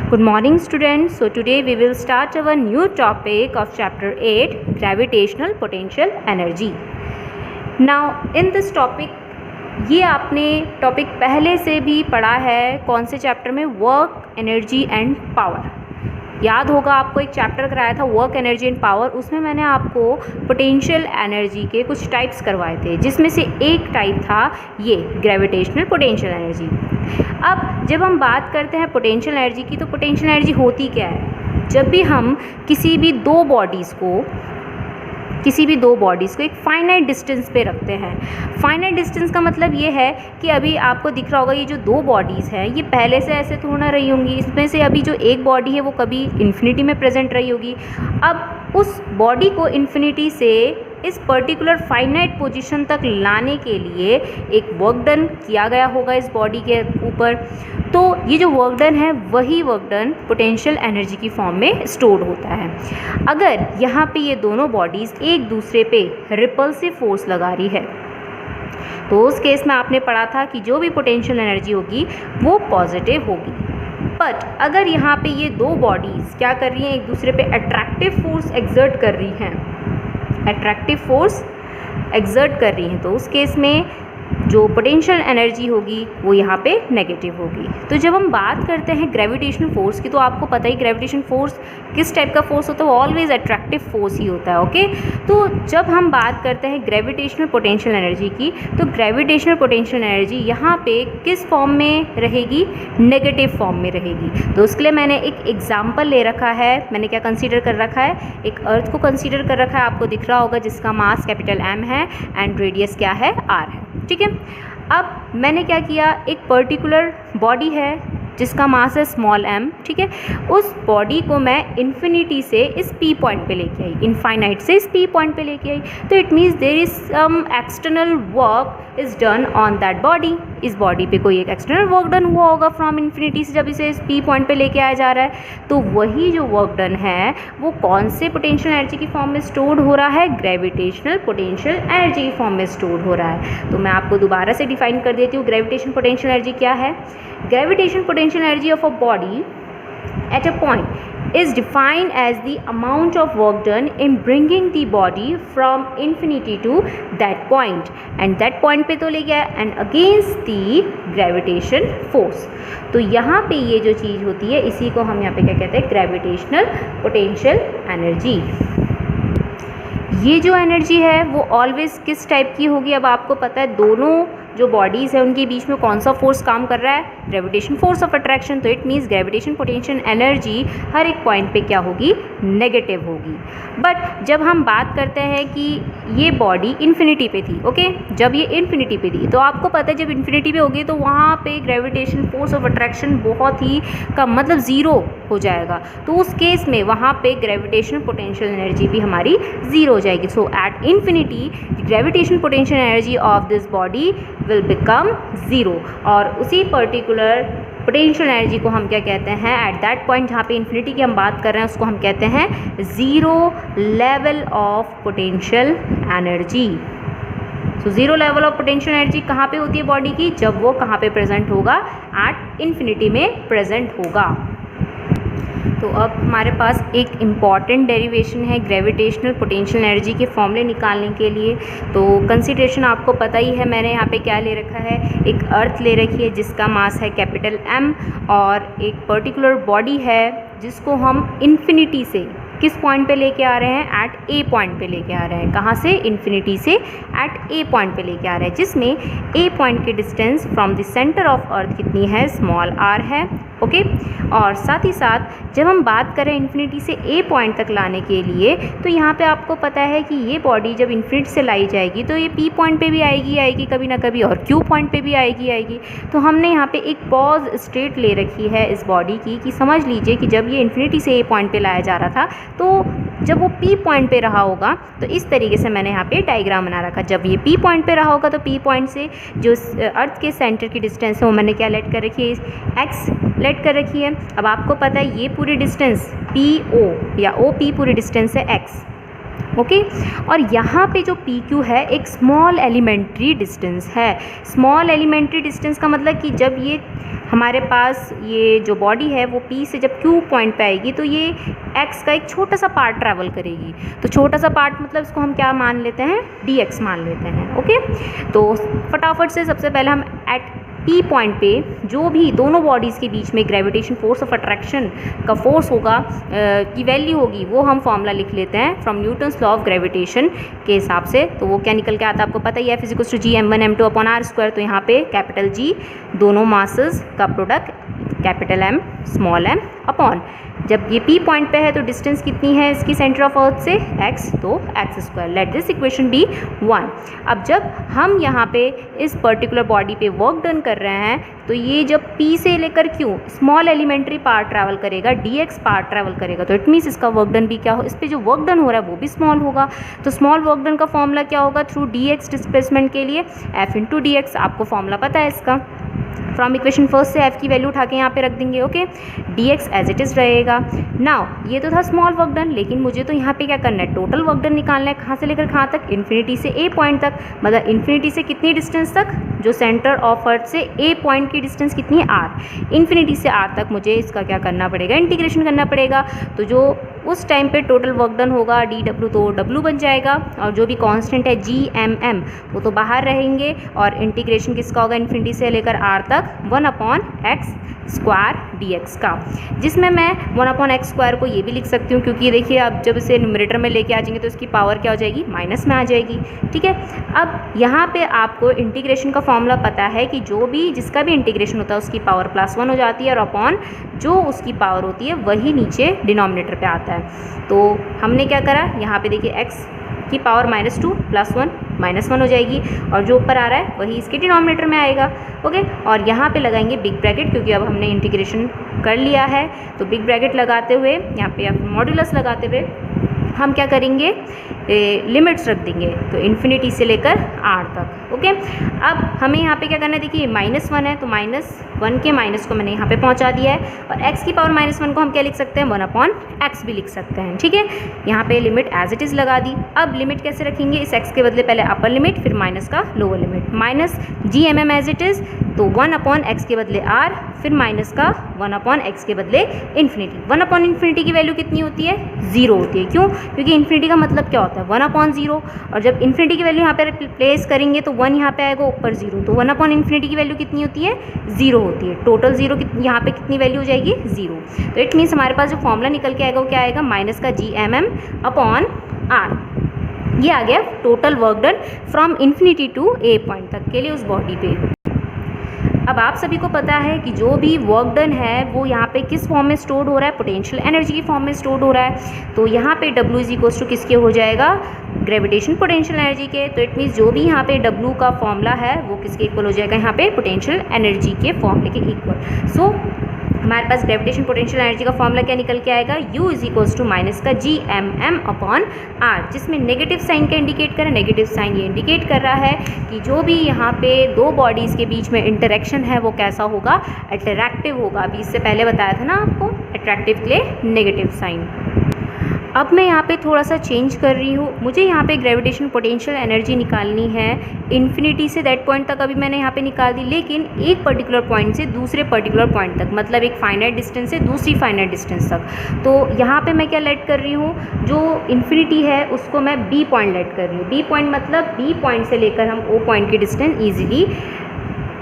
Good morning students. So today we will start our new topic of chapter 8, gravitational potential energy. Now in this topic ये आपने topic पहले से भी पढ़ा है कौन से चैप्टर में, वर्क एनर्जी एंड पावर। याद होगा आपको एक चैप्टर कराया था वर्क एनर्जी एंड पावर, उसमें मैंने आपको पोटेंशियल एनर्जी के कुछ टाइप्स करवाए थे, जिसमें से एक टाइप था ये ग्रेविटेशनल पोटेंशियल एनर्जी। अब जब हम बात करते हैं पोटेंशियल एनर्जी की, तो पोटेंशियल एनर्जी होती क्या है? जब भी हम किसी भी दो बॉडीज़ को एक फाइनाइट डिस्टेंस पे रखते हैं। फाइनाइट डिस्टेंस का मतलब ये है कि अभी आपको दिख रहा होगा ये जो दो बॉडीज़ हैं ये पहले से ऐसे थोड़ा ना रही होंगी, इसमें से अभी जो एक बॉडी है वो कभी इन्फिनिटी में प्रेजेंट रही होगी। अब उस बॉडी को इन्फिनिटी से इस पर्टिकुलर फाइनाइट पोजीशन तक लाने के लिए एक वर्क डन किया गया होगा इस बॉडी के ऊपर। तो ये जो वर्क डन है वही वर्क डन पोटेंशियल एनर्जी की फॉर्म में स्टोर्ड होता है। अगर यहाँ पे ये दोनों बॉडीज़ एक दूसरे पे रिपल्सिव फोर्स लगा रही है तो उस केस में आपने पढ़ा था कि जो भी पोटेंशियल एनर्जी होगी वो पॉजिटिव होगी। बट अगर यहाँ पे ये दो बॉडीज़ क्या कर रही हैं, एक दूसरे पे अट्रैक्टिव फोर्स एक्सर्ट कर रही हैं, तो उस केस में जो पोटेंशियल एनर्जी होगी वो यहाँ पे नेगेटिव होगी। तो जब हम बात करते हैं ग्रेविटेशनल फोर्स की, तो आपको पता ही ग्रेविटेशन फोर्स किस टाइप का फोर्स होता है, वो ऑलवेज अट्रैक्टिव फोर्स ही होता है। ओके, तो जब हम बात करते हैं ग्रेविटेशनल पोटेंशियल एनर्जी की, तो ग्रेविटेशनल पोटेंशियल एनर्जी यहाँ पे किस फॉर्म में रहेगी? नेगेटिव फॉर्म में रहेगी। तो उसके लिए मैंने एक एग्जाम्पल ले रखा है, मैंने क्या कंसीडर कर रखा है, एक अर्थ को कंसीडर कर रखा है, आपको दिख रहा होगा, जिसका मास कैपिटल M है एंड रेडियस क्या है, R है। ठीक है, अब मैंने क्या किया, एक पर्टिकुलर बॉडी है जिसका मास है स्मॉल m, ठीक है, उस बॉडी को मैं इन्फिनिटी से इस P पॉइंट पे लेके आई, इनफाइनाइट से इस P पॉइंट पे लेके आई। तो it means there is some external work is done on that body. इस बॉडी पे कोई एक एक्सटर्नल वर्क डन हुआ होगा फ्रॉम इन्फिनिटी से, जब इसे इस P पॉइंट पे लेके आया जा रहा है। तो वही जो वर्क डन है वो कौन से पोटेंशियल एनर्जी की फॉर्म में स्टोर्ड हो रहा है? ग्रेविटेशनल पोटेंशियल एनर्जी की फॉर्म में स्टोर्ड हो रहा है। तो मैं आपको दोबारा से डिफाइन कर देती हूँ ग्रेविटेशन पोटेंशियल एनर्जी क्या है। Gravitation potential energy of a body at a point is defined as the amount of work done in bringing the body from infinity to that point, and that point पे तो ले गया and against the gravitation force। तो यहाँ पे ये जो चीज़ होती है इसी को हम यहाँ पे क्या कहते हैं? Gravitational potential energy. ये जो एनर्जी है वो ऑलवेज किस टाइप की होगी? अब आपको पता है दोनों जो बॉडीज़ है उनके बीच में कौन सा फोर्स काम कर रहा है? Gravitation force of attraction. तो it means gravitation potential energy हर एक पॉइंट पे क्या होगी? नेगेटिव होगी। बट जब हम बात करते हैं कि ये बॉडी इन्फिनिटी पे थी, ओके, जब ये इन्फिनिटी पे थी तो आपको पता है जब इन्फिनिटी पे होगी तो वहाँ पे ग्रेविटेशन फोर्स ऑफ अट्रैक्शन बहुत ही कम, मतलब ज़ीरो हो जाएगा। तो उस केस में वहाँ पे ग्रेविटेशन पोटेंशियल एनर्जी भी हमारी ज़ीरो हो जाएगी। So at infinity gravitation potential energy of this body will become zero, और उसी पर्टिकुलर पोटेंशियल एनर्जी को हम क्या कहते हैं? एट दैट पॉइंट जहाँ पे इन्फिनिटी की हम बात कर रहे हैं उसको हम कहते हैं zero level of potential energy. तो zero level of potential energy कहाँ पे होती है बॉडी की? जब वो कहाँ पे प्रेजेंट होगा? एट इन्फिनिटी में प्रेजेंट होगा। तो अब हमारे पास एक इम्पॉर्टेंट डेरिवेशन है ग्रेविटेशनल पोटेंशियल एनर्जी के फॉर्मूले निकालने के लिए। तो कंसीडरेशन आपको पता ही है, मैंने यहाँ पे क्या ले रखा है, एक अर्थ ले रखी है जिसका मास है कैपिटल M, और एक पर्टिकुलर बॉडी है जिसको हम इन्फिनिटी से किस पॉइंट पे लेके आ रहे हैं? एट A पॉइंट पे लेके आ रहे हैं। कहाँ से? इन्फिनिटी से एट A पॉइंट पे लेके आ रहे हैं, जिसमें A पॉइंट की distance from the centre of earth कितनी है? स्मॉल r है। ओके, और साथ ही साथ जब हम बात करें इन्फिनिटी से A पॉइंट तक लाने के लिए, तो यहाँ पे आपको पता है कि ये बॉडी जब इन्फिनिटी से लाई जाएगी तो ये P पॉइंट पे भी आएगी कभी ना कभी, और Q पॉइंट पे भी आएगी। तो हमने यहाँ पे एक पॉज स्टेट ले रखी है इस बॉडी की, कि समझ लीजिए कि जब ये इन्फिनिटी से A पॉइंट पे लाया जा रहा था तो जब वो P पॉइंट पे रहा होगा, तो इस तरीके से मैंने यहाँ पे डायग्राम बना रखा। जब ये P पॉइंट पे रहा होगा तो P पॉइंट से जो अर्थ के सेंटर की डिस्टेंस है वो मैंने क्या लेट कर रखी है? x लेट कर रखी है। अब आपको पता है ये पूरी डिस्टेंस PO या OP पूरी डिस्टेंस है x, ओके। और यहाँ पे जो पी क्यू है एक स्मॉल एलिमेंट्री डिस्टेंस है। स्मॉल एलिमेंट्री डिस्टेंस का मतलब कि जब ये हमारे पास ये जो बॉडी है वो पी से जब क्यू पॉइंट पे आएगी तो ये एक्स का एक छोटा सा पार्ट ट्रैवल करेगी। तो छोटा सा पार्ट मतलब इसको हम क्या मान लेते हैं, डी एक्स मान लेते हैं। ओके, तो फटाफट से सबसे पहले हम एट पी पॉइंट पे जो भी दोनों बॉडीज़ के बीच में ग्रेविटेशन फोर्स ऑफ अट्रैक्शन का फोर्स होगा की वैल्यू होगी, वो हम फॉर्मूला लिख लेते हैं from Newton's law of gravitation के हिसाब से। तो वो क्या निकल के आता है आपको पता ही है, F = g m1 m2 r square. तो यहाँ पे कैपिटल G दोनों मासेस का product capital M small m upon, जब ये P पॉइंट पे है तो डिस्टेंस कितनी है इसकी सेंटर ऑफ अर्थ से x, तो x square. Let this equation be 1। अब जब हम यहाँ पे इस पर्टिकुलर बॉडी पे वर्क डन कर रहे हैं तो ये जब P से लेकर Q small elementary part travel करेगा, dx पार्ट ट्रैवल करेगा, तो इट मीन्स इसका वर्क डन भी क्या हो, इस पर जो वर्क डन हो रहा है वो भी स्मॉल होगा। तो स्मॉल वर्क डन का फॉर्मूला क्या होगा, थ्रू dx डिस्प्लेसमेंट के लिए F × dx, आपको फॉर्मूला पता है इसका। फ्रॉम इक्वेशन फर्स्ट से f की वैल्यू उठा के यहाँ पे रख देंगे। Okay, dx as it is रहेगा। नाउ ये तो था स्मॉल वर्क डन, लेकिन मुझे तो यहाँ पे क्या करना है, टोटल वर्क डन निकालना है। कहाँ से लेकर कहाँ तक, इन्फिनिटी से a पॉइंट तक। मतलब इन्फिनिटी से कितनी डिस्टेंस तक, जो सेंटर ऑफ अर्थ से a पॉइंट की डिस्टेंस कितनी है, r। इन्फिनिटी से r तक मुझे इसका क्या करना पड़ेगा, इंटीग्रेशन करना पड़ेगा। तो जो उस टाइम पे टोटल वर्क डन होगा dw, तो w बन जाएगा, और जो भी कांस्टेंट है g वो तो बाहर रहेंगे, और इंटीग्रेशन किसका होगा, इन्फिनिटी से लेकर r तक 1/x स्क्वायर dx का, जिसमें मैं 1/x स्क्वायर को ये भी लिख सकती हूँ, क्योंकि देखिए अब जब इसे न्यूमरेटर में लेके आ जाएंगे तो इसकी पावर क्या हो जाएगी, माइनस में आ जाएगी। ठीक है, अब यहाँ पे आपको इंटीग्रेशन का फॉर्मूला पता है कि जो भी जिसका भी इंटीग्रेशन होता है उसकी पावर +1 हो जाती है, और अपॉन जो उसकी पावर होती है वही नीचे डिनोमिनेटर पे आता है। तो हमने क्या करा, यहाँ पे देखिए x की पावर -2 +1 -1 हो जाएगी, और जो ऊपर आ रहा है वही इसके डिनोमिनेटर में आएगा। ओके, और यहाँ पे लगाएंगे बिग ब्रैकेट, क्योंकि अब हमने इंटीग्रेशन कर लिया है। तो बिग ब्रैकेट लगाते हुए यहाँ पे आप मॉड्यूलस लगाते हुए हम क्या करेंगे, लिमिट्स रख देंगे, तो इन्फिनिटी से लेकर r तक। ओके, अब हमें यहाँ पे क्या करना है, देखिए -1 है तो -1 के माइनस को मैंने यहाँ पे पहुँचा दिया है, और x की पावर -1 को हम क्या लिख सकते हैं, 1/x भी लिख सकते हैं। ठीक है, यहाँ पे लिमिट एज इट इज़ लगा दी। अब लिमिट कैसे रखेंगे, इस x के बदले पहले अपर लिमिट, फिर माइनस का lower limit, -g as it is, तो 1/x के बदले r, फिर माइनस का 1/x के बदले इन्फिनिटी। 1/∞ की वैल्यू कितनी होती है, 0 होती है। क्यों, क्योंकि इन्फिनिटी का मतलब क्या होता है, 1/0, और जब इन्फिनिटी की वैल्यू यहाँ पे प्लेस करेंगे तो 1 यहाँ पे आएगा, ऊपर 0, तो 1/∞ की वैल्यू कितनी होती है, 0 होती है। टोटल 0 यहाँ पे कितनी वैल्यू हो जाएगी, 0। तो इट मीन्स हमारे पास जो फॉर्मूला निकल के आएगा वो क्या आएगा, -g ये आ गया total work done from infinity to a point तक के लिए उस बॉडी पे। अब आप सभी को पता है कि जो भी वर्क डन है वो यहाँ पे किस फॉर्म में स्टोर्ड हो रहा है, पोटेंशियल एनर्जी की फॉर्म में स्टोर्ड हो रहा है। तो यहाँ पे W = किसके हो जाएगा, ग्रेविटेशन पोटेंशियल एनर्जी के। तो इट मीन्स जो भी यहाँ पे W का फॉर्मूला है वो किसके इक्वल हो जाएगा, यहाँ पे पोटेंशियल एनर्जी के फॉर्मूले के इक्वल। सो हमारे पास ग्रेविटेशन पोटेंशियल एनर्जी का फॉर्मूला क्या निकल के आएगा, U = -gmm/r, जिसमें नेगेटिव साइन का इंडिकेट कर रहा है। नेगेटिव साइन ये इंडिकेट कर रहा है कि जो भी यहाँ पे दो बॉडीज़ के बीच में इंटरेक्शन है वो कैसा होगा, अट्रैक्टिव होगा। अभी इससे पहले बताया था ना आपको, अट्रैक्टिव के लिए नेगेटिव साइन। अब मैं यहाँ पे थोड़ा सा चेंज कर रही हूँ, मुझे यहाँ पे ग्रेविटेशन पोटेंशियल एनर्जी निकालनी है इन्फिनिटी से दैट पॉइंट तक। अभी मैंने यहाँ पे निकाल दी, लेकिन एक पर्टिकुलर पॉइंट से दूसरे पर्टिकुलर पॉइंट तक, मतलब एक फाइनाइट डिस्टेंस से दूसरी फाइनाइट डिस्टेंस तक। तो यहाँ पे मैं क्या लेट कर रही हूँ, जो इन्फिनिटी है उसको मैं B पॉइंट लेट कर रही हूँ। B पॉइंट मतलब B पॉइंट से लेकर हम O पॉइंट की डिस्टेंस ईजिली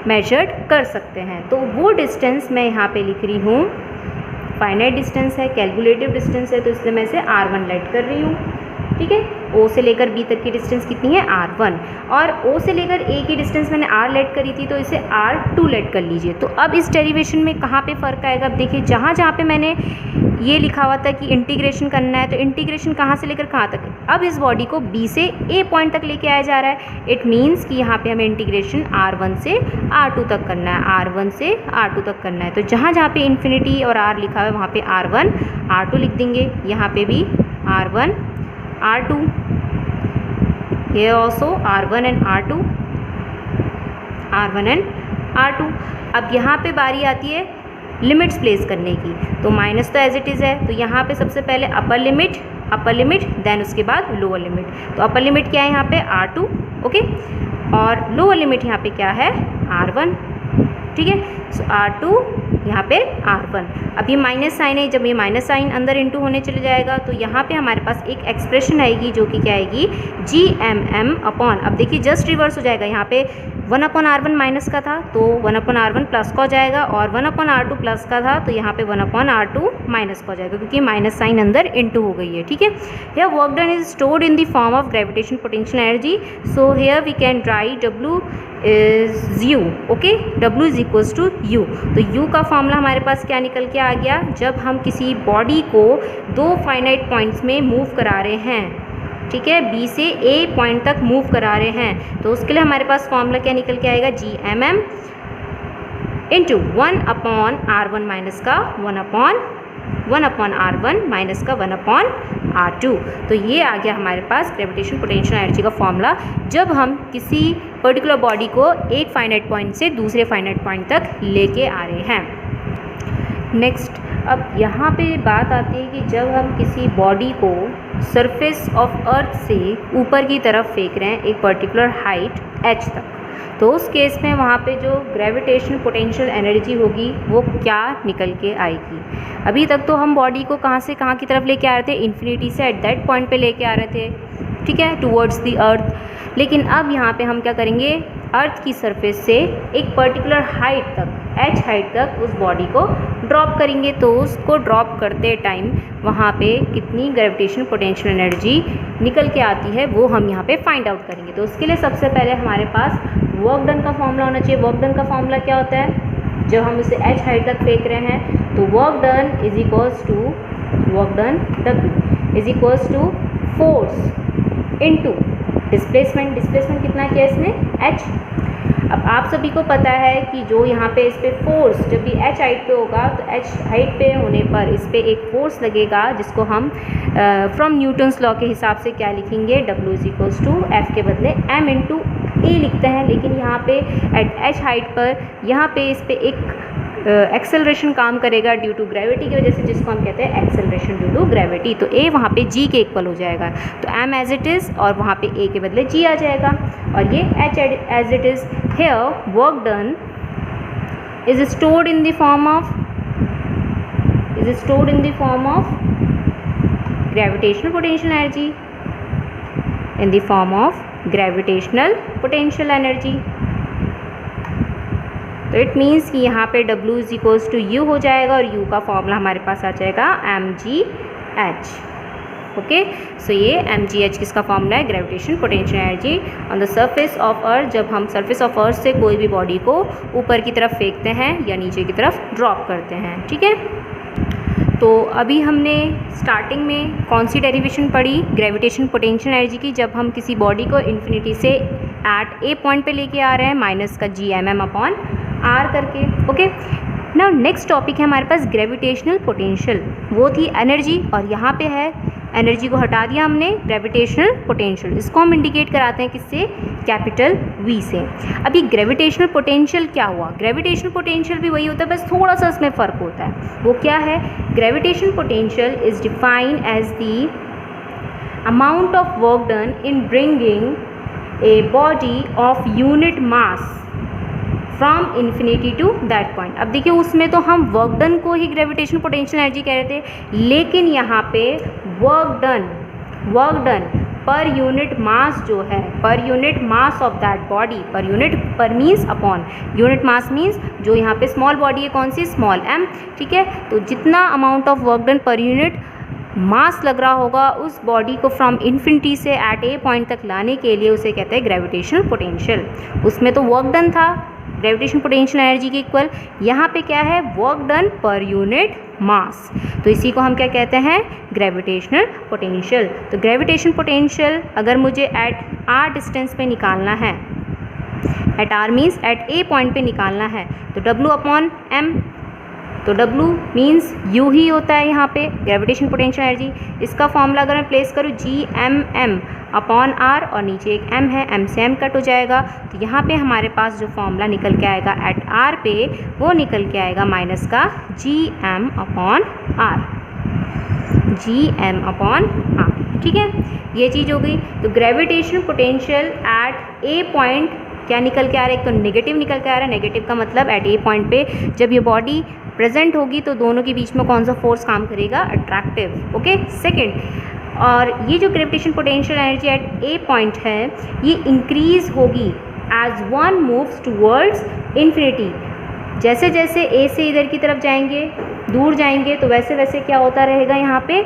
मेजर्ड कर सकते हैं। तो वो डिस्टेंस मैं यहाँ पे लिख रही हूँ, फाइनाइट डिस्टेंस है, कैलकुलेटिव डिस्टेंस है, तो इसलिए मैं इसे r1 लेट कर रही हूँ। ठीक है, O से लेकर B तक की डिस्टेंस कितनी है, r1, और O से लेकर A की डिस्टेंस मैंने r लेट करी थी, तो इसे r2 लेट कर लीजिए। तो अब इस डेरिवेशन में कहाँ पे फ़र्क आएगा, अब देखिए जहाँ जहाँ पे मैंने ये लिखा हुआ था कि इंटीग्रेशन करना है, तो इंटीग्रेशन कहाँ से लेकर कहाँ तक, अब इस बॉडी को B से A पॉइंट तक लेके आया जा रहा है। इट मीन्स कि यहाँ पे हमें इंटीग्रेशन r1 से r2 तक करना है, r1 से r2 तक करना है। तो जहाँ जहाँ पे इन्फिनिटी और r लिखा हुआ है वहाँ पे r1 r2 लिख देंगे, यहाँ पे भी r1 r2, here also r1 and r2, r1 and r2। अब यहाँ पे बारी आती है लिमिट्स प्लेस करने की। तो माइनस तो एज इट इज़ है, तो यहाँ पे सबसे पहले upper limit upper limit, then उसके बाद लोअर लिमिट। तो अपर लिमिट क्या है यहाँ पे R2, ओके, और लोअर लिमिट यहाँ पे क्या है R1, ठीक है। सो R2 यहाँ पे R1। अब ये माइनस साइन है, जब ये माइनस साइन अंदर इंटू होने चले जाएगा तो यहाँ पे हमारे पास एक एक्सप्रेशन आएगी जो कि क्या आएगी, GMM अपॉन, अब देखिए जस्ट रिवर्स हो जाएगा, यहाँ पे 1/R1 माइनस का था तो 1/R1 प्लस का हो जाएगा, और 1/R2 प्लस का था तो यहाँ पे 1/R2 माइनस का हो जाएगा, क्योंकि माइनस साइन अंदर इंटू हो गई है, ठीक है। Here work done is stored in the form of gravitation potential energy, so here we can write W is U, okay, W is equals to U। तो U का फॉर्मूला हमारे पास क्या निकल के आ गया, जब हम किसी बॉडी को दो फाइनाइट पॉइंट्स में मूव करा रहे हैं, ठीक है, B से A पॉइंट तक मूव करा रहे हैं, तो उसके लिए हमारे पास फॉर्मूला क्या निकल के आएगा, GMM इंटू 1/R1 माइनस का 1/R1 माइनस का 1/R2। तो ये आ गया हमारे पास ग्रेविटेशन पोटेंशियल एनर्जी का फॉर्मूला, जब हम किसी पर्टिकुलर बॉडी को एक फाइनाइट पॉइंट से दूसरे फाइनाइट पॉइंट तक लेके आ रहे हैं। नेक्स्ट, अब यहाँ पे बात आती है कि जब हम किसी बॉडी को सरफेस ऑफ अर्थ से ऊपर की तरफ फेंक रहे हैं एक पर्टिकुलर हाइट h तक, तो उस केस में वहाँ पे जो ग्रेविटेशन पोटेंशियल एनर्जी होगी वो क्या निकल के आएगी। अभी तक तो हम बॉडी को कहाँ से कहाँ की तरफ लेके आ रहे थे, इन्फिनिटी से एट दैट पॉइंट पे लेके आ रहे थे, ठीक है, टुवर्ड्स द अर्थ। लेकिन अब यहाँ पे हम क्या करेंगे, अर्थ की सरफेस से एक पर्टिकुलर हाइट तक, h हाइट तक उस बॉडी को ड्रॉप करेंगे, तो उसको ड्रॉप करते टाइम वहाँ पे कितनी ग्रेविटेशन पोटेंशियल एनर्जी निकल के आती है वो हम यहाँ पे फाइंड आउट करेंगे। तो उसके लिए सबसे पहले हमारे पास वर्क डन का फॉर्मूला होना चाहिए। वर्क डन का फॉर्मूला क्या होता है, जब हम इसे h हाइट तक फेंक रहे हैं तो work done is equals to work done W is equals to force into displacement. Displacement कितना किया इसने, h। अब आप सभी को पता है कि जो यहाँ पे इस पे फोर्स जब भी h हाइट पे होगा तो h हाइट पे होने पर इस पे एक फोर्स लगेगा जिसको हम फ्रॉम न्यूटन्स लॉ के हिसाब से क्या लिखेंगे, W is equals to F के बदले m इंटू ए लिखते हैं। लेकिन यहाँ पे एट h हाइट पर यहाँ पे इस पे एक एक्सेलरेशन काम करेगा ड्यू टू ग्रेविटी की वजह से, जिसको हम कहते हैं एक्सेलरेशन ड्यू टू ग्रेविटी। तो a वहाँ पे g के इक्वल हो जाएगा, तो m एज इट इज़ और वहाँ पे a के बदले g आ जाएगा, और ये h as it is. Here work done is stored in the form of gravitational potential energy, in the form of gravitational potential energy. तो इट मीन्स कि यहाँ पे W is equals to U हो जाएगा, और U का formula हमारे पास आ जाएगा mgh, ओके। सो ये mgh किसका फॉर्मूला है, gravitation potential energy on the surface of earth, जब हम सरफेस ऑफ अर्थ से कोई भी बॉडी को ऊपर की तरफ फेंकते हैं या नीचे की तरफ ड्रॉप करते हैं, ठीक है। तो अभी हमने स्टार्टिंग में कौन सी डेरिवेशन पढ़ी, ग्रेविटेशन पोटेंशियल एनर्जी की, जब हम किसी बॉडी को इन्फिनिटी से एट ए पॉइंट पे लेके आ रहे हैं माइनस का GMM अपॉन R करके, ओके। नाउ नेक्स्ट टॉपिक है हमारे पास ग्रेविटेशनल पोटेंशियल, वो थी एनर्जी, और यहाँ पे है एनर्जी को हटा दिया हमने, ग्रेविटेशनल पोटेंशियल। इसको हम इंडिकेट कराते हैं किससे, कैपिटल V से। अभी ग्रेविटेशनल पोटेंशियल क्या हुआ, ग्रेविटेशनल पोटेंशियल भी वही होता है, बस थोड़ा सा इसमें फ़र्क होता है। वो क्या है, gravitational potential is defined as the amount of work done in bringing a body of unit mass from infinity to that point. अब देखिए उसमें तो हम वर्क डन को ही ग्रेविटेशनल पोटेंशियल एनर्जी कह रहे थे, लेकिन यहाँ पे work done per unit mass जो है, per unit mass of that body, per unit, per means upon, unit mass means जो यहाँ पे स्मॉल बॉडी है कौन सी, स्मॉल m, ठीक है। तो जितना amount of work done per unit मास लग रहा होगा उस बॉडी को फ्रॉम इन्फिनिटी से एट ए पॉइंट तक लाने के लिए उसे कहते हैं ग्रेविटेशनल पोटेंशियल। उसमें तो वर्क डन था ग्रेविटेशन पोटेंशियल एनर्जी के इक्वल, यहाँ पे क्या है, work done per unit mass, तो इसी को हम क्या कहते हैं, ग्रेविटेशनल पोटेंशियल। तो ग्रेविटेशन पोटेंशियल अगर मुझे एट r डिस्टेंस पे निकालना है, at r means at a point पे निकालना है, तो W अपॉन m, तो W मीन्स U ही होता है यहाँ पे ग्रेविटेशन पोटेंशियल एनर्जी। इसका फॉर्मूला अगर मैं प्लेस करूँ GMM अपॉन R, और नीचे एक m है, m से m कट हो जाएगा, तो यहाँ पे हमारे पास जो फॉर्मूला निकल के आएगा एट R पे, वो निकल के आएगा माइनस का GM अपॉन R। Gm/r, ठीक है, ये चीज़ हो गई। तो gravitational potential at a point क्या निकल के आ रहा है, एक तो नेगेटिव निकल के आ रहा है। नेगेटिव का मतलब एट ए पॉइंट पे जब ये बॉडी प्रेजेंट होगी तो दोनों के बीच में कौन सा फोर्स काम करेगा, अट्रैक्टिव। ओके, सेकेंड, और ये जो gravitation potential energy at a point है ये इंक्रीज होगी as one moves towards infinity. जैसे जैसे ए से इधर की तरफ जाएंगे, दूर जाएंगे, तो वैसे वैसे क्या होता रहेगा, यहाँ पे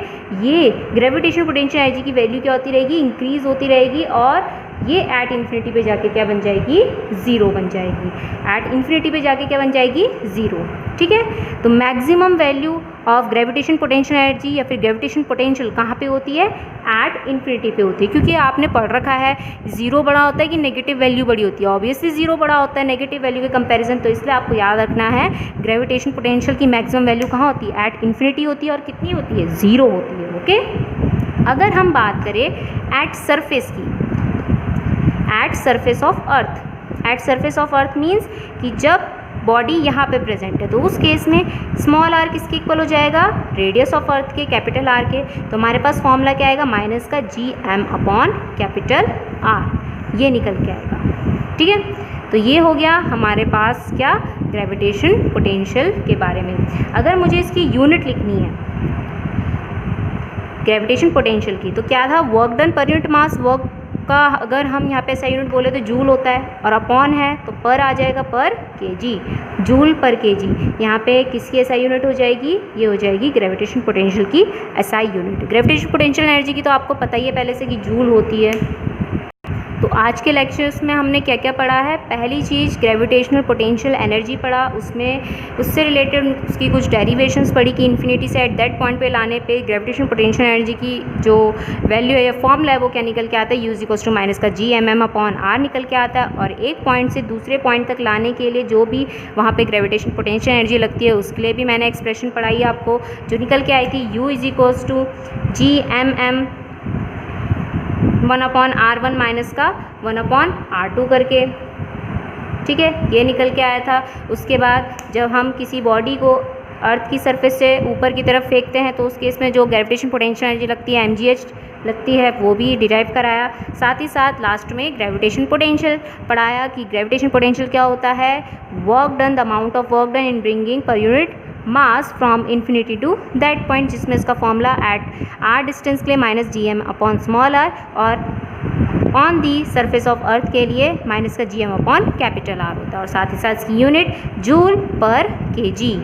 ये ग्रेविटेशन पोटेंशियल एनर्जी की वैल्यू क्या होती रहेगी, इंक्रीज होती रहेगी, और ये एट इन्फिनिटी पे जाके क्या बन जाएगी, ज़ीरो बन जाएगी। एट इन्फिनिटी पे जाके क्या बन जाएगी, ज़ीरो, ठीक है। तो maximum value of gravitation potential energy या फिर ग्रेविटेशन पोटेंशियल कहाँ पे होती है, एट इन्फिनिटी पे होती है, क्योंकि आपने पढ़ रखा है ज़ीरो बड़ा होता है कि नेगेटिव वैल्यू बड़ी होती है। ऑब्वियसली ज़ीरो बड़ा होता है नेगेटिव वैल्यू के कंपैरिजन, तो इसलिए आपको याद रखना है ग्रेविटेशन पोटेंशियल की मैक्सिमम वैल्यू कहाँ होती है, एट इन्फिनिटी होती है, और कितनी होती है, ज़ीरो होती है। ओके, अगर हम बात करें एट सरफेस की, at surface of earth, at surface of earth means कि जब बॉडी यहाँ पे प्रेजेंट है, तो उस केस में स्मॉल आर किसके इक्वल हो जाएगा, रेडियस ऑफ अर्थ के, कैपिटल आर के। तो हमारे पास फॉर्मूला क्या आएगा, माइनस का Gm/कैपिटल आर, ये निकल के आएगा, ठीक है। तो ये हो गया हमारे पास क्या, ग्रेविटेशन पोटेंशियल के बारे में। अगर मुझे इसकी यूनिट लिखनी है ग्रेविटेशन पोटेंशियल की, तो क्या था, वर्क डन पर यूनिट मास। वर्क का अगर हम यहाँ पे ऐसा यूनिट बोले तो जूल होता है, और अपॉन है तो पर आ जाएगा, पर केजी, जूल पर केजी। यहाँ पे किसकी एसआई यूनिट हो जाएगी, ये हो जाएगी ग्रेविटेशन पोटेंशियल की SI unit. Gravitation potential energy की तो आपको पता ही है पहले से कि जूल होती है। तो आज के लेक्चर्स में हमने क्या क्या पढ़ा है, पहली चीज़ ग्रेविटेशनल पोटेंशियल एनर्जी पढ़ा, उसमें उससे रिलेटेड उसकी कुछ डेरिवेशंस पढ़ी कि इन्फिनिटी से एट दैट पॉइंट पे लाने पे ग्रेविटेशनल पोटेंशियल एनर्जी की जो वैल्यू है या फॉर्मूला है वो क्या निकल के आता है, U माइनस का Gmm/r निकल के आता है। और एक पॉइंट से दूसरे पॉइंट तक लाने के लिए जो भी वहाँ पर ग्रेविटेशन पोटेंशियल एनर्जी लगती है उसके लिए भी मैंने एक्सप्रेशन पढ़ाई है आपको, जो निकल के आई थी U Gmm 1/r1 माइनस का 1/r2 करके, ठीक है, ये निकल के आया था। उसके बाद जब हम किसी बॉडी को अर्थ की सरफेस से ऊपर की तरफ फेंकते हैं तो उस केस में जो ग्रेविटेशन पोटेंशियल एनर्जी लगती है mgh लगती है, वो भी डिराइव कराया। साथ ही साथ लास्ट में ग्रेविटेशन पोटेंशियल पढ़ाया कि ग्रेविटेशन पोटेंशियल क्या होता है, work done, the amount of work done in bringing per unit mass from infinity to that point, जिसमें इसका फॉर्मूला एट आर डिस्टेंस के लिए -Gm/r, और on the surface of earth के लिए माइनस का Gm/कैपिटल आर होता है, और साथ ही साथ इसकी यूनिट जूल पर केजी।